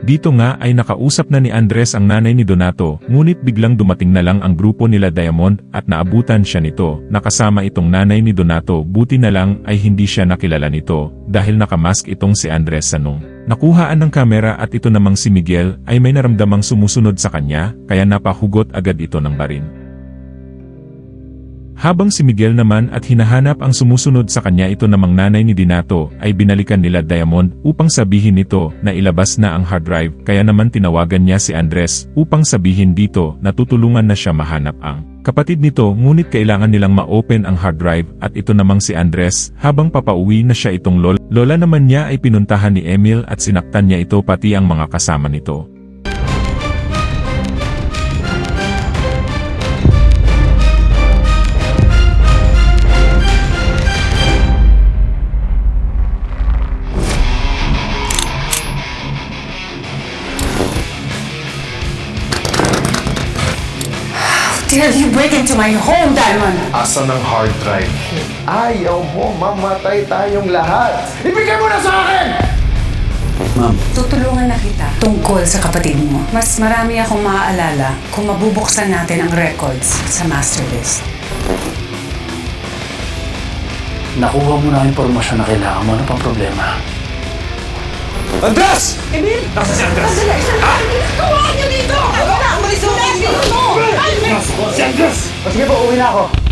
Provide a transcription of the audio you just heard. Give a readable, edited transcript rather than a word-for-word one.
Dito nga ay nakausap na ni Andres ang nanay ni Donato, ngunit biglang dumating na lang ang grupo nila Diamond at naabutan siya nito, nakasama itong nanay ni Donato. Buti na lang ay hindi siya nakilala nito, dahil nakamask itong si Andres Sanong. Nakuhaan ng kamera at ito namang si Miguel ay may naramdamang sumusunod sa kanya, kaya napahugot agad ito ng barin. Habang si Miguel naman at hinahanap ang sumusunod sa kanya, ito namang nanay ni Donato ay binalikan nila Diamond upang sabihin nito na ilabas na ang hard drive, kaya naman tinawagan niya si Andres upang sabihin dito na tutulungan na siya mahanap ang kapatid nito, ngunit kailangan nilang ma-open ang hard drive at ito namang si Andres habang papauwi na siya itong lola naman niya ay pinuntahan ni Emil at sinaktan niya ito pati ang mga kasama nito. Dare you break into my home, Diamond? Asan ang hard drive? Ayaw mo, mamatay tayong lahat! Ibigay mo na sa akin! Ma'am, Tutulungan na kita tungkol sa kapatid mo. Mas marami akong maaalala kung mabubuksan natin ang records sa master list. nakuha mo na ang impormasyon na kailangan mo. Ano pang problema? Andres! Emil! Nasaan si Andres? Ginagawa niyo dito! Wala! Umalis mo! Umalis mo! Si Andres! O sige po, uwi na ako.